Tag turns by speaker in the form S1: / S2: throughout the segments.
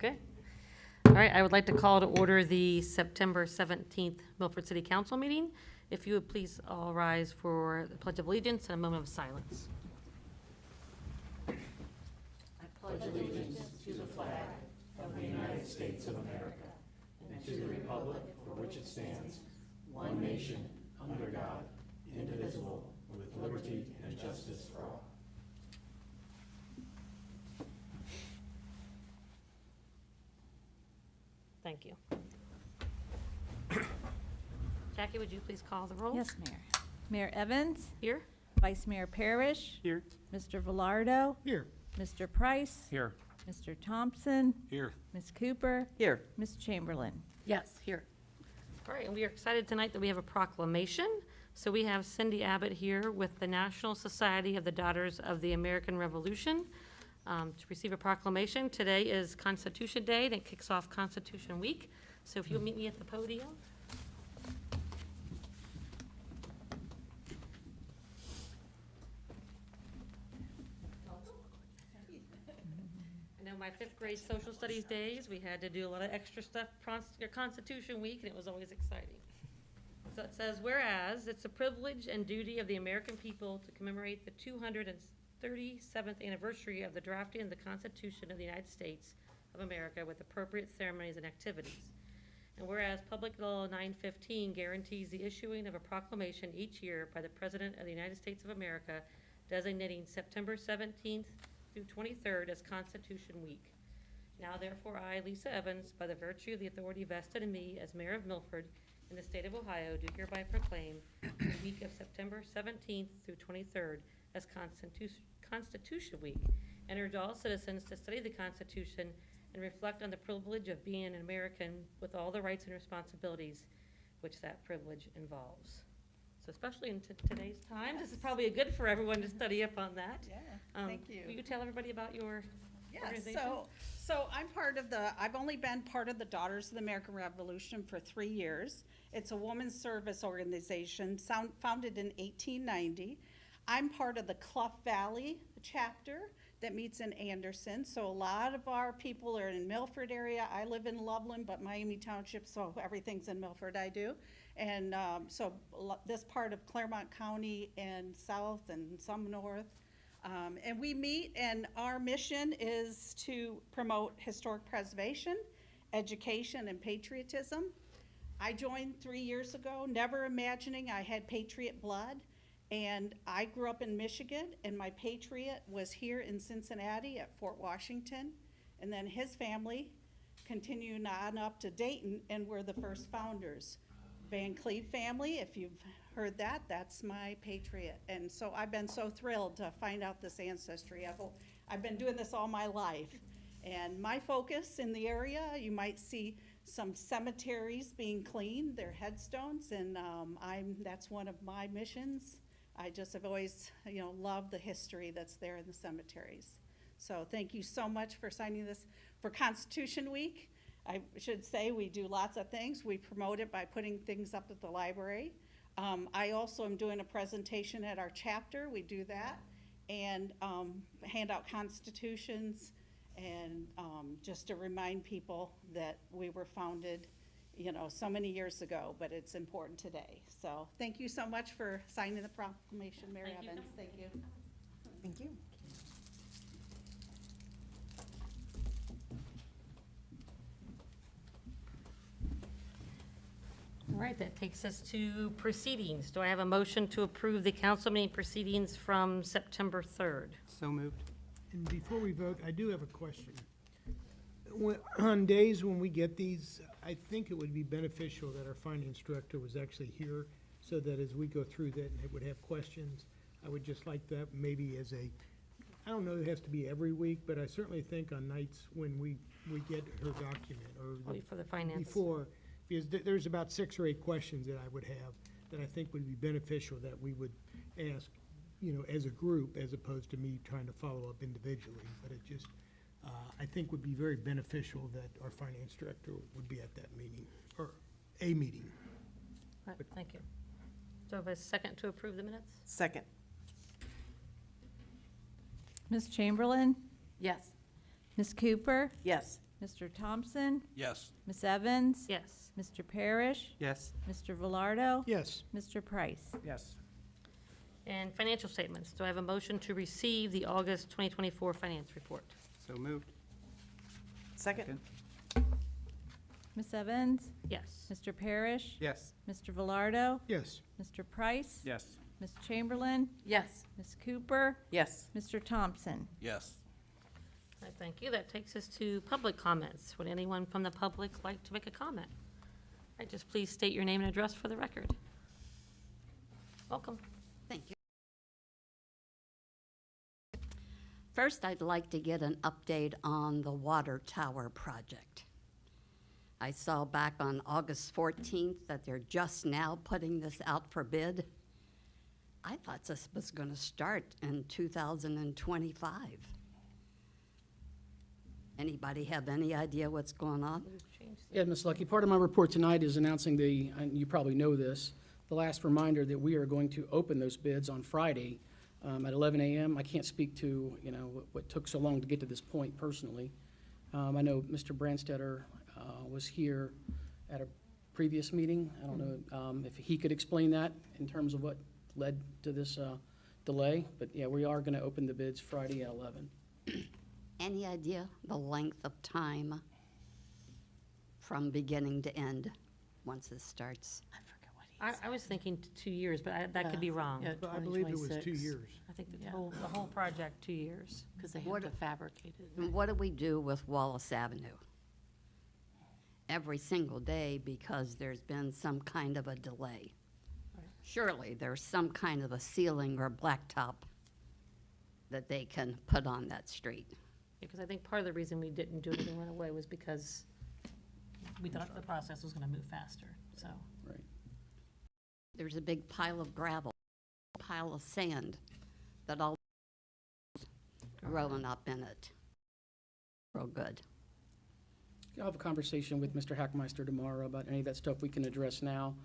S1: Okay. All right, I would like to call to order the September 17th Milford City Council meeting. If you would please all rise for the Pledge of Allegiance and a moment of silence. I pledge allegiance to the flag of the United States of America and to the republic for which it stands, one nation, under God, indivisible, with liberty and justice for all. Thank you. Jackie, would you please call the roll?
S2: Yes, Mayor. Mayor Evans,
S1: Here?
S2: Vice Mayor Parrish,
S3: Here.
S2: Mr. Velardo,
S3: Here.
S2: Mr. Price,
S3: Here.
S2: Mr. Thompson,
S3: Here.
S2: Ms. Cooper,
S3: Here.
S2: Ms. Chamberlain.
S1: Yes, here. All right, and we are excited tonight that we have a proclamation. So we have Cindy Abbott here with the National Society of the Daughters of the American Revolution to receive a proclamation. Today is Constitution Day, and it kicks off Constitution Week. So if you'll meet me at the podium. I know my fifth grade social studies days, we had to do a lot of extra stuff for Constitution Week, and it was always exciting. So it says, whereas it's a privilege and duty of the American people to commemorate the 237th anniversary of the drafting of the Constitution of the United States of America with appropriate ceremonies and activities. And whereas Public Law 915 guarantees the issuing of a proclamation each year by the President of the United States of America designating September 17th through 23rd as Constitution Week. Now therefore I, Lisa Evans, by the virtue of the authority vested in me as Mayor of Milford in the state of Ohio, do hereby proclaim the week of September 17th through 23rd as Constitution Week, and urge all citizens to study the Constitution and reflect on the privilege of being an American with all the rights and responsibilities which that privilege involves. So especially in today's time, this is probably good for everyone to study up on that.
S4: Yeah, thank you.
S1: Will you tell everybody about your
S4: Yes,
S1: organization?
S4: so I'm I've only been part of the Daughters of the American Revolution for 3 years. It's a women's service organization founded in 1890. I'm part of the Clough Valley chapter that meets in Anderson. So a lot of our people are in Milford area. I live in Loveland, but Miami Township, so everything's in Milford, I do. And so this part of Claremont County and south and some north. And we meet, and our mission is to promote historic preservation, education, and patriotism. I joined 3 years ago, never imagining I had patriot blood. And I grew up in Michigan, and my patriot was here in Cincinnati at Fort Washington. And then his family continued on up to Dayton, and we're the first founders. Van Cleve family, if you've heard that, that's my patriot. And so I've been so thrilled to find out this ancestry. I've been doing this all my life. And my focus in the area, you might see some cemeteries being cleaned, they're headstones, and that's one of my missions. I just have always, loved the history that's there in the cemeteries. So thank you so much for signing this for Constitution Week. I should say we do lots of things. We promote it by putting things up at the library. I also am doing a presentation at our chapter. We do that and hand out constitutions and just to remind people that we were founded, so many years ago, but it's important today. So thank you so much for signing the proclamation, Mayor Evans. Thank you.
S5: Thank you.
S1: All right, that takes us to proceedings. Do I have a motion to approve the council meeting proceedings from September 3rd?
S3: So moved.
S5: And before we vote, I do have a question. On days when we get these, I think it would be beneficial that our finance director was actually here so that as we go through that and it would have questions. I would just like that maybe as I don't know, it has to be every week, but I certainly think on nights when we get her document or
S1: For the finance.
S5: before, because there's about 6 or 8 questions that I would have that I think would be beneficial that we would ask, as a group, as opposed to me trying to follow up individually. But it just, I think would be very beneficial that our finance director would be at that meeting, or a meeting.
S1: All right, thank you. Do I have a second to approve the minutes?
S3: Second.
S2: Ms. Chamberlain,
S1: Yes.
S2: Ms. Cooper,
S3: Yes.
S2: Mr. Thompson,
S3: Yes.
S2: Ms. Evans,
S1: Yes.
S2: Mr. Parrish,
S3: Yes.
S2: Mr. Velardo,
S5: Yes.
S2: Mr. Price.
S3: Yes.
S1: And financial statements. Do I have a motion to receive the August 2024 finance report?
S3: So moved.
S6: Second?
S2: Ms. Evans,
S1: Yes.
S2: Mr. Parrish,
S3: Yes.
S2: Mr. Velardo,
S5: Yes.
S2: Mr. Price,
S3: Yes.
S2: Ms. Chamberlain,
S6: Yes.
S2: Ms. Cooper,
S6: Yes.
S2: Mr. Thompson.
S3: Yes.
S1: All right, thank you. That takes us to public comments. Would anyone from the public like to make a comment? All right, just please state your name and address for the record. Welcome.
S7: Thank you. First, I'd like to get an update on the water tower project. I saw back on August 14th that they're just now putting this out for bid. I thought this was going to start in 2025. Anybody have any idea what's going on?
S8: Yeah, Ms. Lucky, part of my report tonight is announcing and you probably know this, the last reminder that we are going to open those bids on Friday at 11 a.m. I can't speak to, what took so long to get to this point personally. I know Mr. Branstetter was here at a previous meeting. I don't know if he could explain that in terms of what led to this delay. But yeah, we are going to open the bids Friday at 11.
S7: Any idea the length of time from beginning to end once this starts?
S6: I forget what he
S1: I was thinking 2 years, but that could be wrong.
S6: Yeah,
S5: I believe it was 2
S6: 2026.
S5: years.
S1: I think
S6: Yeah.
S1: the whole project, 2 years.
S6: Because they
S7: What-
S6: have to fabricate it.
S7: And what do we do with Wallace Avenue? Every single day because there's been some kind of a delay.
S1: Right.
S7: Surely there's some kind of a ceiling or blacktop that they can put on that street.
S1: Because I think part of the reason we didn't do anything right away was because we thought the process was going to move faster, so.
S8: Right.
S7: There's a big pile of gravel, pile of sand that all growing up in it. Real good.
S8: I'll have a conversation with Mr. Hackmeister tomorrow about any of that stuff we can address now.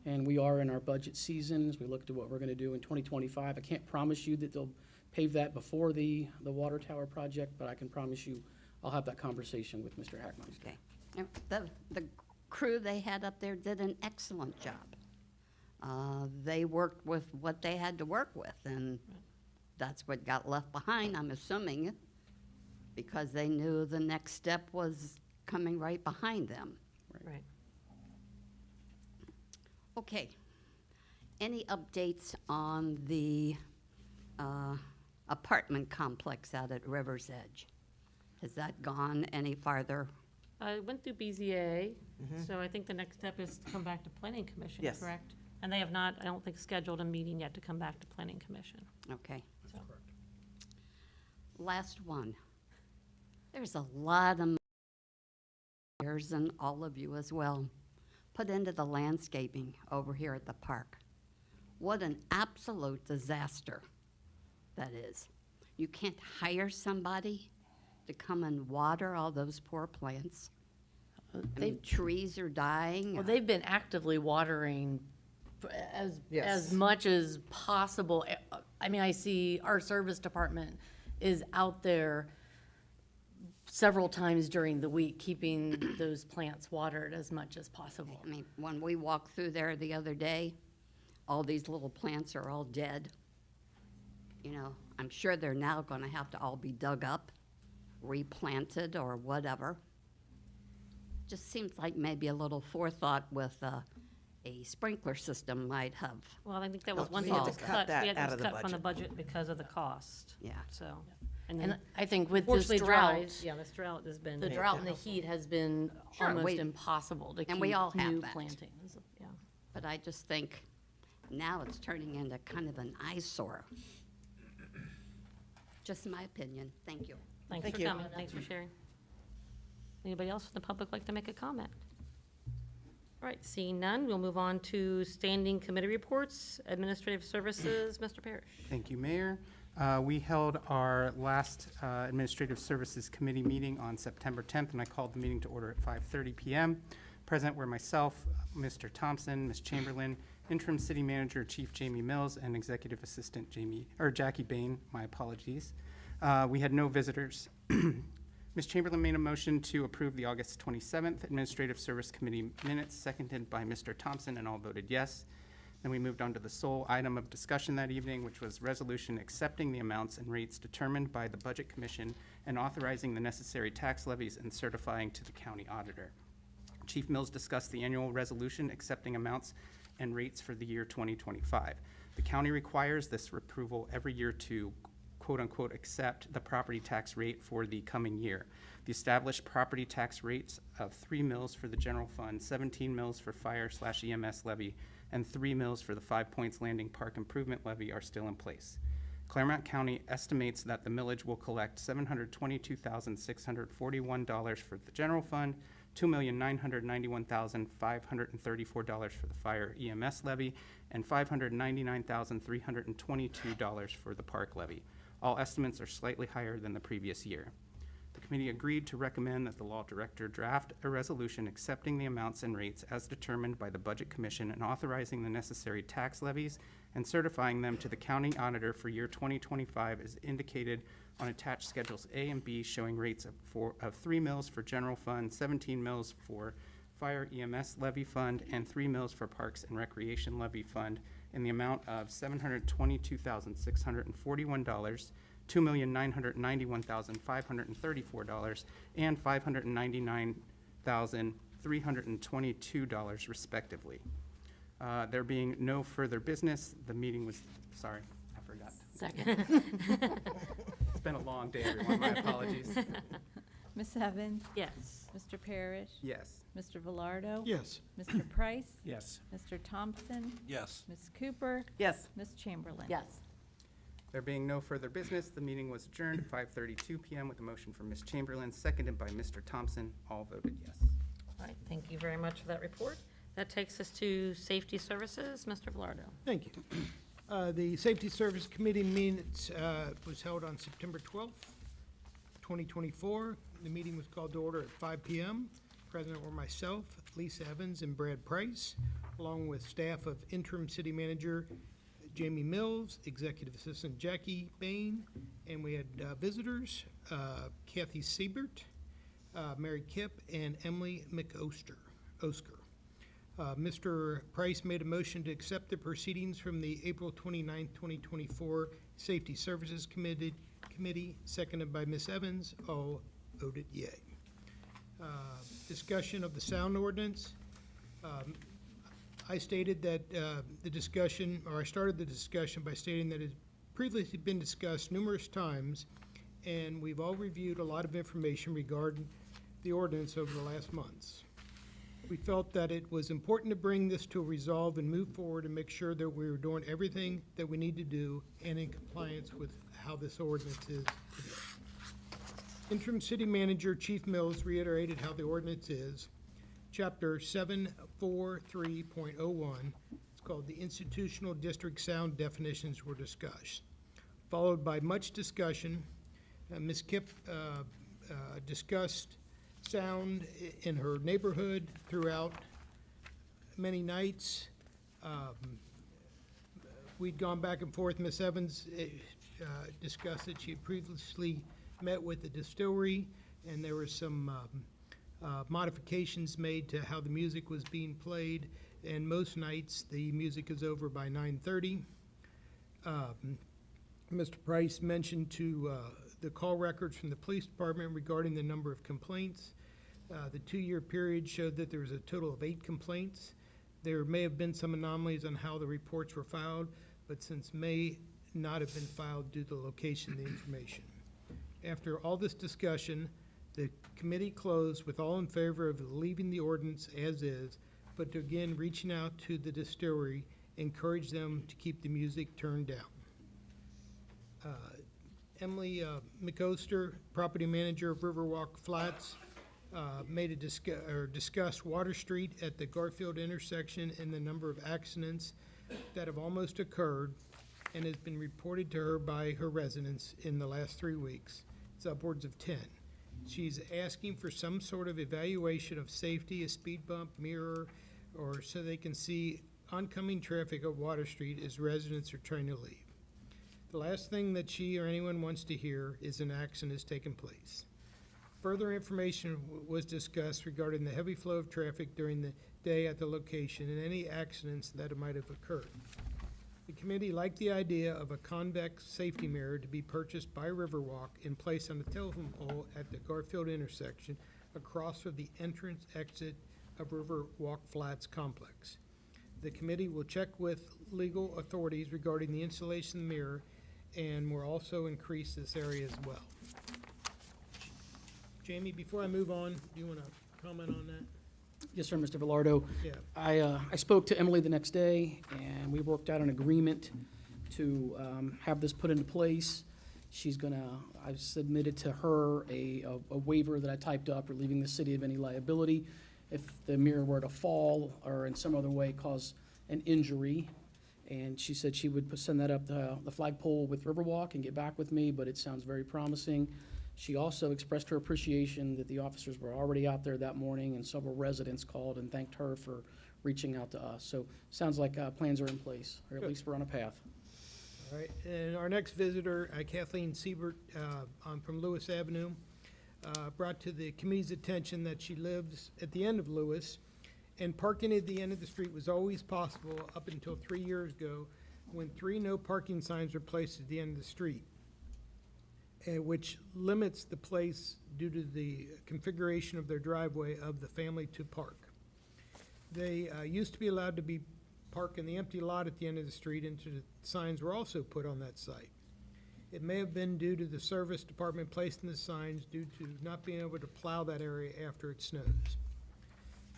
S8: And we are in our budget season as we look to what we're going to do in 2025. I can't promise you that they'll pave that before the water tower project, but I can promise you I'll have that conversation with Mr. Hackmeister.
S7: Okay. And the crew they had up there did an excellent job. They worked with what they had to work with, and that's what got left behind, I'm assuming, because they knew the next step was coming right behind them.
S1: Right.
S7: Okay. Any updates on the apartment complex out at River's Edge? Has that gone any farther?
S1: I went through BZA, so I think the next step is to come back to Planning Commission,
S6: Yes.
S1: correct? And they have not, I don't think, scheduled a meeting yet to come back to Planning Commission,
S7: Okay.
S1: so.
S7: Last one. There's a lot of years, and all of you as well, put into the landscaping over here at the park. What an absolute disaster that is. You can't hire somebody to come and water all those poor plants. I mean, trees are dying.
S6: Well, they've been actively watering as
S9: Yes.
S6: much as possible. I mean, I see our service department is out there several times during the week, keeping those plants watered as much as possible.
S7: I mean, when we walked through there the other day, all these little plants are all dead. You know, I'm sure they're now going to have to all be dug up, replanted, or whatever. Just seems like maybe a little forethought with a sprinkler system might have.
S1: Well, I think that was
S9: No,
S1: one
S9: we
S1: thing
S9: had
S1: that was
S9: to cut
S1: cut.
S9: that
S1: We had
S9: out
S1: to
S9: of the
S1: cut from the
S9: budget.
S1: budget because of the cost,
S7: Yeah.
S1: so. And
S6: And
S1: then
S6: I think with this
S1: fortunately drought,
S6: drought,
S1: yeah, this drought has been.
S6: the drought and the heat has been
S7: Sure,
S6: almost
S7: we-
S6: impossible to
S7: and
S6: keep
S7: we all have
S6: new
S7: that.
S6: plantings.
S1: Yeah.
S7: But I just think now it's turning into kind of an eyesore. Just my opinion. Thank you.
S1: Thanks
S9: Thank
S1: for
S9: you.
S1: coming, thanks for sharing. Anybody else from the public like to make a comment? All right, seeing none, we'll move on to standing committee reports, administrative services, Mr. Parrish.
S3: Thank you, Mayor. We held our last Administrative Services Committee meeting on September 10th, and I called the meeting to order at 5:30 p.m. Present were myself, Mr. Thompson, Ms. Chamberlain, Interim City Manager Chief Jamie Mills, and Executive Assistant Jackie Bain. My apologies. We had no visitors. Ms. Chamberlain made a motion to approve the August 27th Administrative Service Committee minutes, seconded by Mr. Thompson, and all voted yes. Then we moved on to the sole item of discussion that evening, which was resolution accepting the amounts and rates determined by the Budget Commission and authorizing the necessary tax levies and certifying to the county auditor. Chief Mills discussed the annual resolution accepting amounts and rates for the year 2025. The county requires this approval every year to quote-unquote accept the property tax rate for the coming year. The established property tax rates of 3 mills for the general fund, 17 mills for fire/EMS levy, and 3 mills for the 5 Points Landing Park Improvement Levy are still in place. Claremont County estimates that the millage will collect $722,641 for the general fund, $2,991,534 for the fire EMS levy, and $599,322 for the park levy. All estimates are slightly higher than the previous year. The committee agreed to recommend that the law director draft a resolution accepting the amounts and rates as determined by the Budget Commission and authorizing the necessary tax levies and certifying them to the county auditor for year 2025 as indicated on attached Schedules A and B, showing rates of 3 mills for general fund, 17 mills for fire EMS levy fund, and 3 mills for parks and recreation levy fund in the amount of $722,641, $2,991,534, and $599,322 respectively. There being no further business, the meeting was, sorry, I forgot.
S6: Second.
S3: It's been a long day, everyone, my apologies.
S2: Ms. Evans?
S1: Yes.
S2: Mr. Parrish?
S3: Yes.
S2: Mr. Velardo?
S5: Yes.
S2: Mr. Price?
S8: Yes.
S2: Mr. Thompson?
S9: Yes.
S2: Ms. Cooper?
S6: Yes.
S2: Ms. Chamberlain?
S6: Yes.
S3: There being no further business, the meeting was adjourned at 5:32 PM with a motion from Ms. Chamberlain, seconded by Mr. Thompson. All voted yes.
S1: All right, thank you very much for that report. That takes us to Safety Services. Mr. Velardo.
S5: Thank you. The Safety Service Committee minutes was held on September 12th, 2024. The meeting was called to order at 5 PM. Present were myself, Lisa Evans, and Brad Price, along with staff of Interim City Manager Jamie Mills, Executive Assistant Jackie Bain, and we had visitors, Kathy Siebert, Mary Kipp, and Emily McOsker. Mr. Price made a motion to accept the proceedings from the April 29th, 2024 Safety Services Committee, seconded by Ms. Evans. All voted yea. Discussion of the sound ordinance. I stated that I started the discussion by stating that it's previously been discussed numerous times, and we've all reviewed a lot of information regarding the ordinance over the last months. We felt that it was important to bring this to a resolve and move forward and make sure that we were doing everything that we need to do and in compliance with how this ordinance is today. Interim City Manager Chief Mills reiterated how the ordinance is. Chapter 743.01, it's called the Institutional District Sound Definitions were discussed. Followed by much discussion, Ms. Kipp discussed sound in her neighborhood throughout many nights. We'd gone back and forth. Ms. Evans discussed that she had previously met with the distillery, and there were some modifications made to how the music was being played, and most nights the music is over by 9:30. Mr. Price mentioned to the call records from the police department regarding the number of complaints. The 2-year period showed that there was a total of 8 complaints. There may have been some anomalies on how the reports were filed, but since may not have been filed due to the location of the information. After all this discussion, the committee closed with all in favor of leaving the ordinance as is, but to again reaching out to the distillery, encourage them to keep the music turned down. Emily McOster, property manager of Riverwalk Flats, discussed Water Street at the Garfield intersection and the number of accidents that have almost occurred and has been reported to her by her residents in the last 3 weeks. It's upwards of 10. She's asking for some sort of evaluation of safety, a speed bump, mirror, or so they can see oncoming traffic at Water Street as residents are trying to leave. The last thing that she or anyone wants to hear is an accident has taken place. Further information was discussed regarding the heavy flow of traffic during the day at the location and any accidents that might have occurred. The committee liked the idea of a convex safety mirror to be purchased by Riverwalk and placed on a telephone pole at the Garfield intersection across from the entrance exit of Riverwalk Flats complex. The committee will check with legal authorities regarding the installation of the mirror and will also increase this area as well. Jamie, before I move on, do you want to comment on that?
S8: Yes, sir, Mr. Velardo.
S5: Yeah.
S8: I spoke to Emily the next day, and we worked out an agreement to have this put into place. I've submitted to her a waiver that I typed up relieving the city of any liability if the mirror were to fall or in some other way cause an injury. And she said she would send that up the flagpole with Riverwalk and get back with me, but it sounds very promising. She also expressed her appreciation that the officers were already out there that morning, and several residents called and thanked her for reaching out to us. So sounds like plans are in place, or at least we're on a path.
S5: All right, and our next visitor, Kathleen Siebert, from Lewis Avenue, brought to the committee's attention that she lives at the end of Lewis, and parking at the end of the street was always possible up until 3 years ago, when 3 no parking signs were placed at the end of the street, which limits the place due to the configuration of their driveway of the family to park. They used to be allowed to be parked in the empty lot at the end of the street, and the signs were also put on that site. It may have been due to the service department placing the signs due to not being able to plow that area after it snows.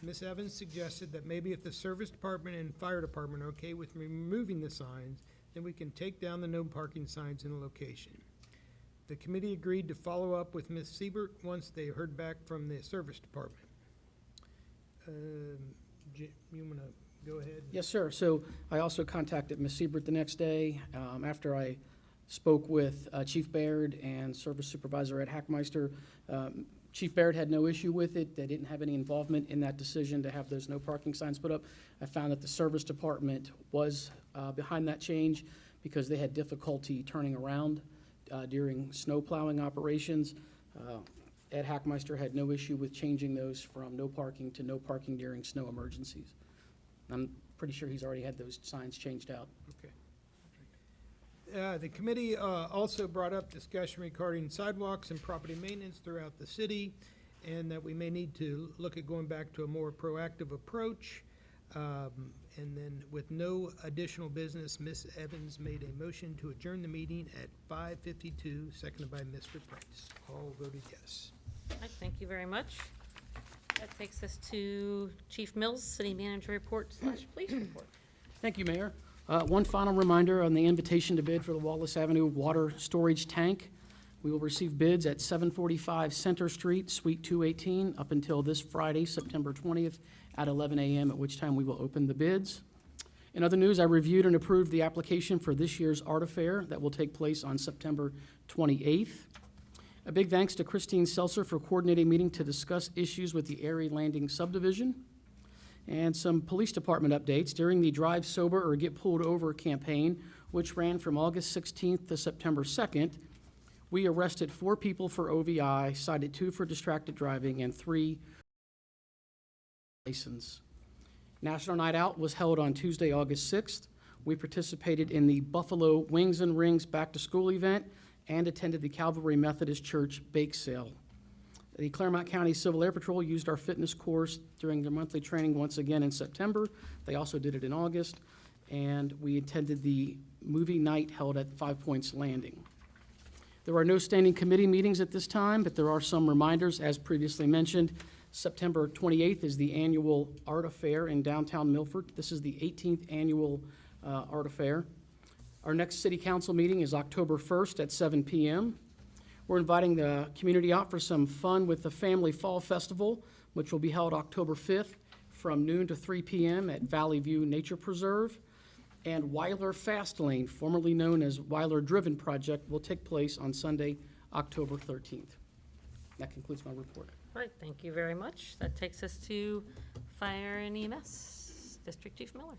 S5: Ms. Evans suggested that maybe if the service department and fire department are okay with removing the signs, then we can take down the no parking signs in the location. The committee agreed to follow up with Ms. Siebert once they heard back from the service department. You want to go ahead?
S8: Yes, sir. So I also contacted Ms. Siebert the next day after I spoke with Chief Baird and Service Supervisor Ed Hackmeister. Chief Baird had no issue with it. They didn't have any involvement in that decision to have those no parking signs put up. I found that the service department was behind that change because they had difficulty turning around during snow plowing operations. Ed Hackmeister had no issue with changing those from no parking to no parking during snow emergencies. I'm pretty sure he's already had those signs changed out.
S5: Okay. The committee also brought up discussion regarding sidewalks and property maintenance throughout the city, and that we may need to look at going back to a more proactive approach. And then with no additional business, Ms. Evans made a motion to adjourn the meeting at 5:52, seconded by Mr. Price. All voted yes.
S1: All right, thank you very much. That takes us to Chief Mills, City Manager Report / Police Report.
S8: Thank you, Mayor. One final reminder on the invitation to bid for the Wallace Avenue Water Storage Tank. We will receive bids at 745 Center Street, Suite 218, up until this Friday, September 20th at 11 a.m., at which time we will open the bids. In other news, I reviewed and approved the application for this year's Art Affair that will take place on September 28th. A big thanks to Christine Seltzer for coordinating a meeting to discuss issues with the Erie Landing subdivision. And some police department updates. During the Drive Sober or Get Pulled Over campaign, which ran from August 16th to September 2nd, we arrested 4 people for OVI, cited 2 for distracted driving, and 3 license. National Night Out was held on Tuesday, August 6th. We participated in the Buffalo Wings and Rings Back to School event and attended the Calvary Methodist Church bake sale. The Claremont County Civil Air Patrol used our fitness course during their monthly training once again in September. They also did it in August. And we attended the movie night held at 5 Points Landing. There are no standing committee meetings at this time, but there are some reminders, as previously mentioned. September 28th is the annual Art Affair in downtown Milford. This is the 18th annual Art Affair. Our next city council meeting is October 1st at 7 p.m. We're inviting the community out for some fun with the Family Fall Festival, which will be held October 5th from noon to 3 p.m. at Valley View Nature Preserve. And Weiler Fast Lane, formerly known as Weiler Driven Project, will take place on Sunday, October 13th. That concludes my report.
S1: All right, thank you very much. That takes us to Fire and EMS, District Chief Miller.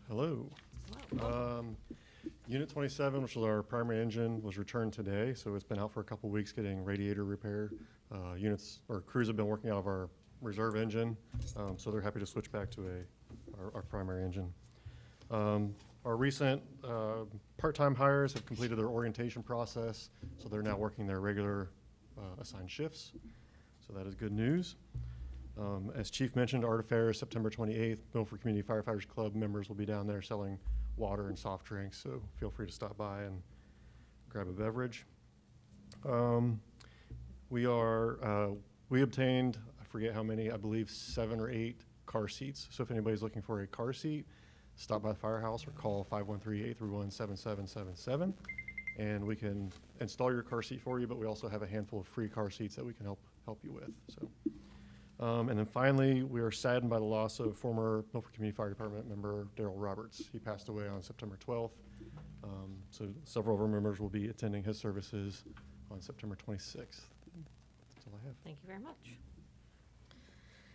S9: Hello.
S1: Wow.
S9: Unit 27, which is our primary engine, was returned today, so it's been out for a couple weeks getting radiator repair. Crews have been working out of our reserve engine, so they're happy to switch back to our primary engine. Our recent part-time hires have completed their orientation process, so they're now working their regular assigned shifts, so that is good news. As Chief mentioned, Art Affairs, September 28th, Milford Community Firefighters Club members will be down there selling water and soft drinks, so feel free to stop by and grab a beverage. We obtained, I forget how many, I believe 7 or 8 car seats. So if anybody's looking for a car seat, stop by the firehouse or call 513-831-7777, and we can install your car seat for you, but we also have a handful of free car seats that we can help you with. So. And then finally, we are saddened by the loss of former Milford Community Fire Department member Daryl Roberts. He passed away on September 12th. So several of our members will be attending his services on September 26th. That's all I have.
S1: Thank you very much.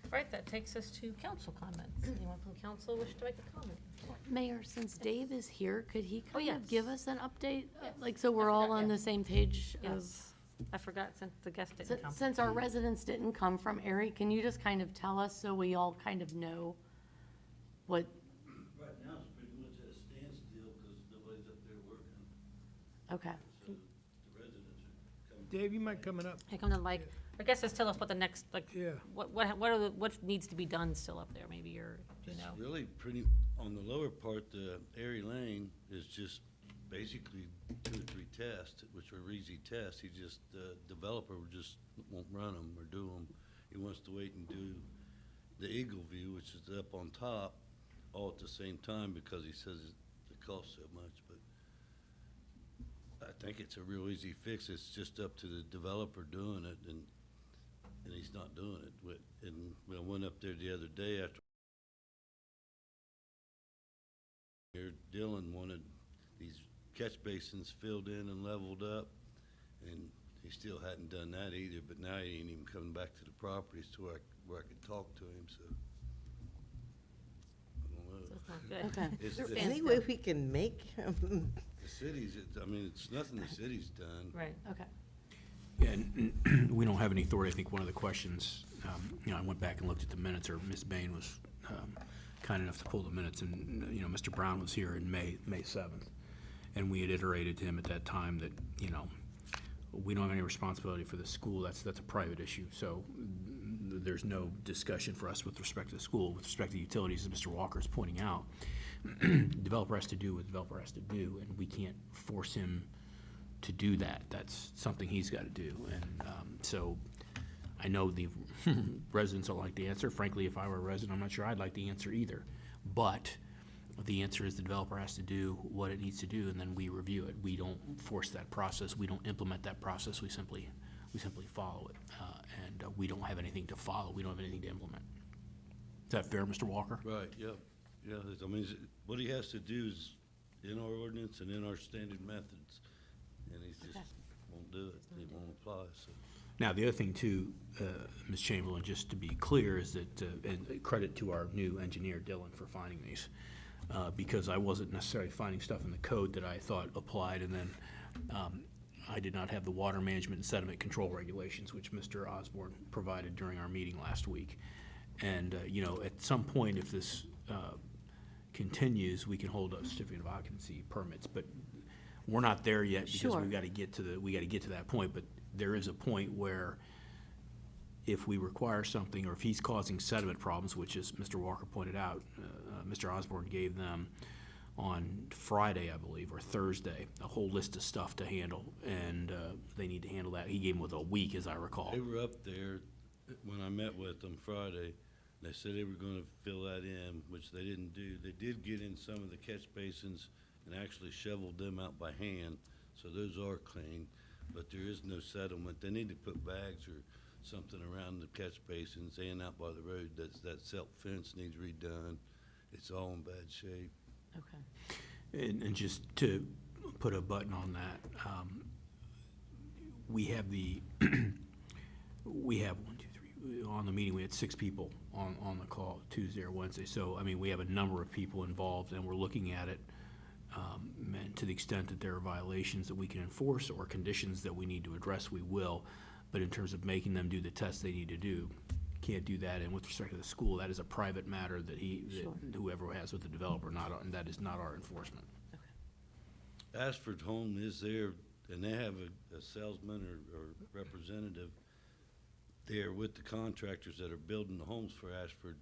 S1: All right, that takes us to council comments. Anyone from council wish to make a comment?
S6: Mayor, since Dave is here, could he kind
S1: yes.
S6: of give us an update?
S1: Yes.
S6: Like, so
S1: I
S6: we're all
S1: forgot,
S6: on
S1: yeah.
S6: the same page of,
S1: Yes. I forgot since the guest didn't come.
S6: since our residents didn't come from Erie, can you just kind of tell us so we all kind of know what,
S10: Right now, it's pretty much at a standstill because nobody's up there working,
S6: okay.
S10: so the residents are coming.
S5: Dave, you mind coming up?
S1: Hey, come to the mic. I guess just tell us what the next, like,
S5: Yeah.
S1: what needs to be done still up there, maybe, or, you know?
S10: It's really pretty, on the lower part, the Erie Lane is just basically 2 or 3 tests, which are easy tests. He just, the developer just won't run them or do them. He wants to wait and do the Eagle View, which is up on top, all at the same time because he says it costs so much, but I think it's a real easy fix. It's just up to the developer doing it, and he's not doing it. And I went up there the other day after Dylan wanted these catch basins filled in and leveled up, and he still hadn't done that either, but now he ain't even coming back to the properties to where I could talk to him, so. I don't know.
S1: So it's not good.
S6: Okay.
S10: It's
S1: There-
S10: the
S11: Any way we can make,
S10: cities, I mean, it's nothing the city's done.
S1: Right.
S6: Okay.
S8: Yeah, and we don't have any authority. I think one of the questions, I went back and looked at the minutes, or Ms. Bain was kind enough to pull the minutes, and, Mr. Brown was here in May 7th. And we had iterated to him at that time that, we don't have any responsibility for the school. That's a private issue. So there's no discussion for us with respect to the school. With respect to utilities, as Mr. Walker is pointing out, developer has to do what the developer has to do, and we can't force him to do that. That's something he's got to do. And so I know the residents don't like the answer. Frankly, if I were a resident, I'm not sure I'd like the answer either. But the answer is the developer has to do what it needs to do, and then we review it. We don't force that process. We don't implement that process. We simply follow it. And we don't have anything to follow. We don't have anything to implement. Is that fair, Mr. Walker?
S10: Right, yeah, I mean, what he has to do is in our ordinance and in our standard methods, and he just won't do it, it won't apply, so.
S8: Now, the other thing too, Ms. Chamberlain, just to be clear, is that, and credit to our new engineer, Dylan, for finding these, because I wasn't necessarily finding stuff in the code that I thought applied, and then I did not have the water management and sediment control regulations, which Mr. Osborne provided during our meeting last week. And, at some point, if this continues, we can hold up certificate of occupancy permits, but we're not there yet because
S6: Sure.
S8: we got to get to that point. But there is a point where if we require something, or if he's causing sediment problems, which, as Mr. Walker pointed out, Mr. Osborne gave them on Friday, I believe, or Thursday, a whole list of stuff to handle, and they need to handle that. He gave them with a week, as I recall.
S10: They were up there when I met with them Friday. They said they were gonna fill that in, which they didn't do. They did get in some of the catch basins and actually shoveled them out by hand, so those are clean, but there is no settlement. They need to put bags or something around the catch basins and out by the road. That silk fence needs redone. It's all in bad shape.
S6: Okay.
S8: And just to put a button on that, we have on the meeting, we had 6 people on the call Tuesday or Wednesday. So, I mean, we have a number of people involved, and we're looking at it
S11: And to the extent that there are violations that we can enforce or conditions that we need to address, we will. But in terms of making them do the tests they need to do, can't do that. And with respect to the school, that is a private matter that whoever has with the developer, and that is not our enforcement.
S10: Ashford Home is there, and they have a salesman or representative there with the contractors that are building the homes for Ashford,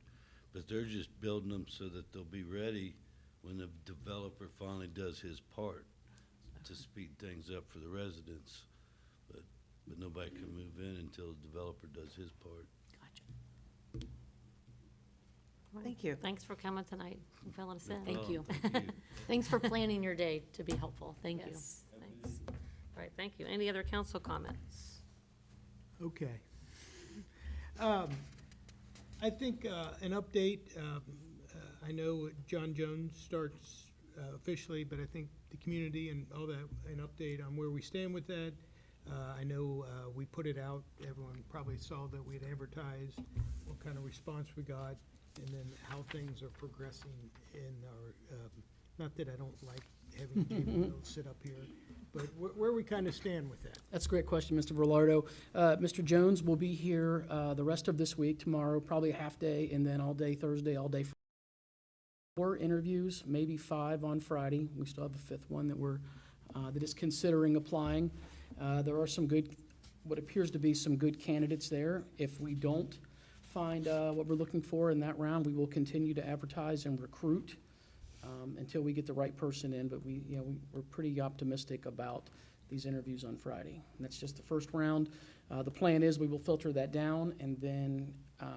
S10: but they're just building them so that they'll be ready when the developer finally does his part to speed things up for the residents. But nobody can move in until the developer does his part.
S6: Gotcha.
S1: Thank you. Thanks for coming tonight and filling us in.
S6: Thank you.
S10: Thank you.
S6: Thanks for planning your day to be helpful. Thank you.
S1: Yes, thanks. All right, thank you. Any other council comments?
S5: Okay. I think an update, I know John Jones starts officially, but I think the community and all that, an update on where we stand with that. I know we put it out, everyone probably saw that we had advertised, what kind of response we got, and then how things are progressing in our, not that I don't like having David sit up here, but where we kind of stand with that.
S8: That's a great question, Mr. Velardo. Mr. Jones will be here the rest of this week, tomorrow, probably a half day, and then all day Thursday, all day Friday. 4 interviews, maybe 5 on Friday. We still have a 5th one that is considering applying. There are some good, what appears to be some good candidates there. If we don't find what we're looking for in that round, we will continue to advertise and recruit until we get the right person in. But we're pretty optimistic about these interviews on Friday. And that's just the first round. The plan is we will filter that down and then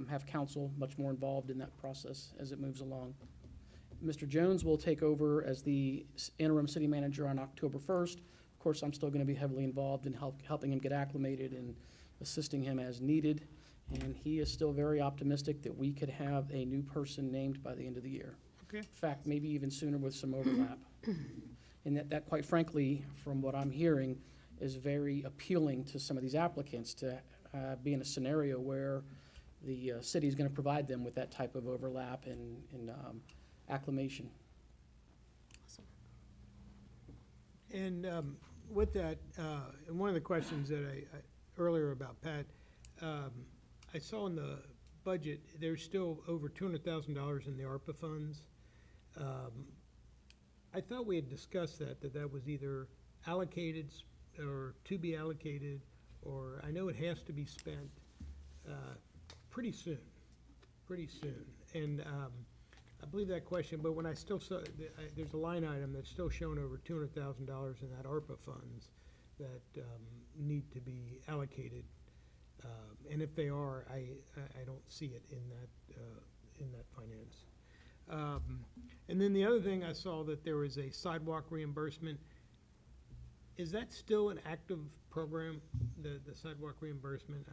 S8: have council much more involved in that process as it moves along. Mr. Jones will take over as the interim city manager on October 1st. Of course, I'm still going to be heavily involved in helping him get acclimated and assisting him as needed. And he is still very optimistic that we could have a new person named by the end of the year.
S5: Okay.
S8: In fact, maybe even sooner with some overlap. And that quite frankly, from what I'm hearing, is very appealing to some of these applicants to be in a scenario where the city is going to provide them with that type of overlap and acclimation.
S5: And with that, and one of the questions that I earlier about Pat, I saw in the budget, there's still over $200,000 in the ARPA funds. I thought we had discussed that was either allocated or to be allocated, or I know it has to be spent pretty soon. And I believe that question, but when I still saw, there's a line item that's still shown over $200,000 in that ARPA funds that need to be allocated. And if they are, I don't see it in that finance. And then the other thing I saw that there was a sidewalk reimbursement. Is that still an active program, the sidewalk reimbursement?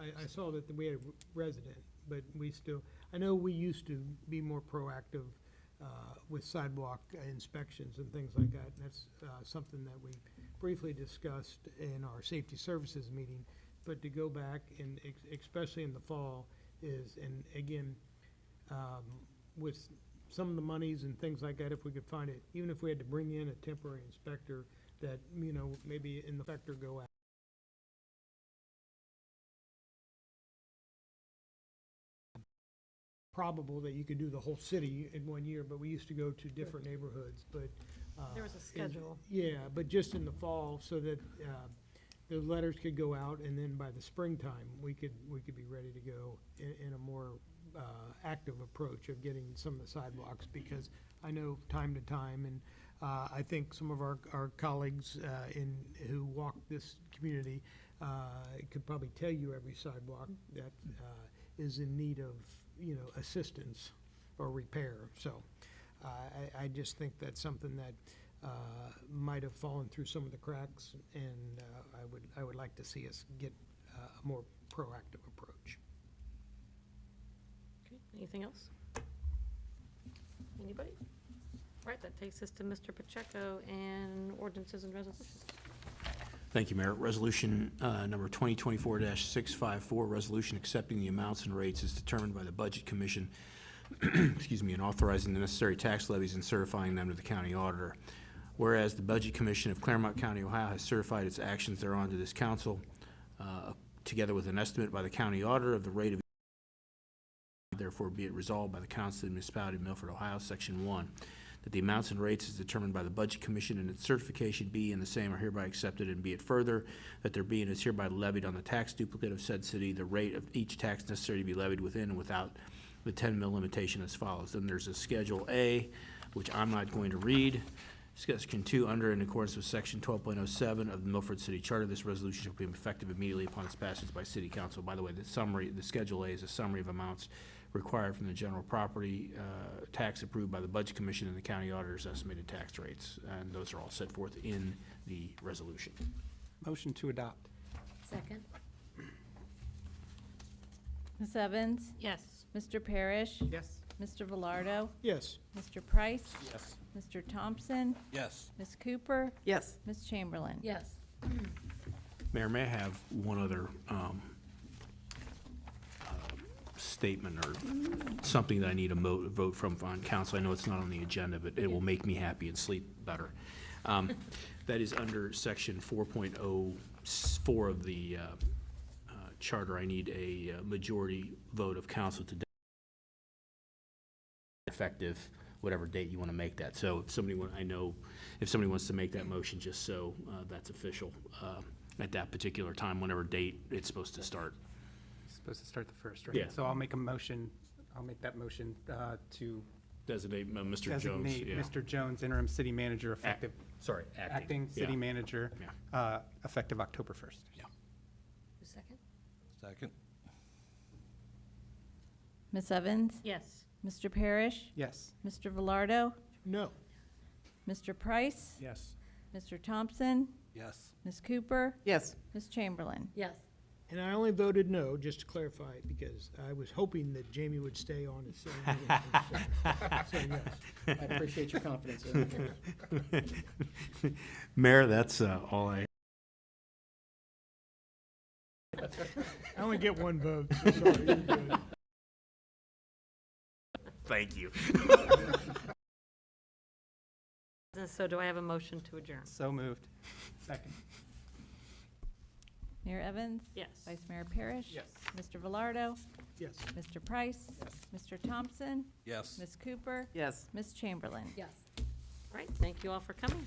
S5: I saw that we had a resident, but we still, I know we used to be more proactive with sidewalk inspections and things like that. And that's something that we briefly discussed in our safety services meeting. But to go back and especially in the fall is, and again, with some of the monies and things like that, if we could find it, even if we had to bring in a temporary inspector, that, maybe in the inspector go out. Probable that you could do the whole city in 1 year, but we used to go to different neighborhoods, but.
S1: There was a schedule.
S5: Yeah, but just in the fall, so that the letters could go out, and then by the springtime, we could be ready to go in a more active approach of getting some of the sidewalks, because I know time to time, and I think some of our colleagues who walk this community could probably tell you every sidewalk that is in need of assistance or repair. So I just think that's something that might have fallen through some of the cracks, and I would like to see us get a more proactive approach.
S1: Okay, anything else? Anybody? All right, that takes us to Mr. Pacheco and ordinances and resolutions.
S11: Thank you, Mayor. Resolution number 2024-654, resolution accepting the amounts and rates as determined by the Budget Commission excuse me, and authorizing the necessary tax levies and certifying them to the county auditor. Whereas the Budget Commission of Claremont County, Ohio has certified its actions thereon to this council, together with an estimate by the county auditor of the rate of, therefore be it resolved by the Council of the Municipality of Milford, Ohio, Section 1, that the amounts and rates as determined by the Budget Commission and its certification be and the same are hereby accepted, and be it further that there be and is hereby levied on the tax duplicate of said city the rate of each tax necessary to be levied within and without the 10 mil limitation as follows. Then there's a Schedule A, which I'm not going to read. Section 2, under in accordance with Section 12.07 of the Milford City Charter, this resolution shall be effective immediately upon its passage by City Council. By the way, the summary, the Schedule A is a summary of amounts required from the general property tax approved by the Budget Commission and the county auditor's estimated tax rates, and those are all set forth in the resolution.
S3: Motion to adopt.
S6: Second?
S2: Ms. Evans?
S1: Yes.
S2: Mr. Parrish?
S3: Yes.
S2: Mr. Velardo?
S5: Yes.
S2: Mr. Price?
S11: Yes.
S2: Mr. Thompson?
S11: Yes.
S2: Ms. Cooper?
S12: Yes.
S2: Ms. Chamberlain?
S6: Yes.
S11: Mayor, may I have one other statement or something that I need a vote from on council? I know it's not on the agenda, but it will make me happy and sleep better. That is under section 4.04 of the charter. I need a majority vote of council to effective whatever date you want to make that. So if somebody if somebody wants to make that motion, just so that's official at that particular time, whenever date it's supposed to start.
S3: Supposed to start the first, right?
S11: Yeah.
S3: So I'll make that motion to
S11: Designate Mr. Jones.
S3: designate
S11: Yeah.
S3: Mr. Jones interim city manager effective,
S11: Sorry,
S3: acting city
S11: Yeah.
S3: manager, effective October 1st.
S11: Yeah.
S6: Second?
S10: Second.
S2: Ms. Evans?
S1: Yes.
S2: Mr. Parrish?
S3: Yes.
S2: Mr. Velardo?
S5: No.
S2: Mr. Price?
S11: Yes.
S2: Mr. Thompson?
S10: Yes.
S2: Ms. Cooper?
S12: Yes.
S2: Ms. Chamberlain?
S6: Yes.
S5: And I only voted no, just to clarify, because I was hoping that Jamie would stay on as city manager. So yes.
S8: I appreciate your confidence.
S11: Mayor, that's all I.
S5: I only get one vote, so sorry. You're good.
S11: Thank you.
S1: So do I have a motion to adjourn?
S3: So moved. Second.
S2: Mayor Evans?
S1: Yes.
S2: Vice Mayor Parrish?
S3: Yes.
S2: Mr. Velardo?
S5: Yes.
S2: Mr. Price? Mr. Thompson?
S10: Yes.
S2: Ms. Cooper?
S12: Yes.
S2: Ms. Chamberlain?
S6: Yes.
S1: All right, thank you all for coming.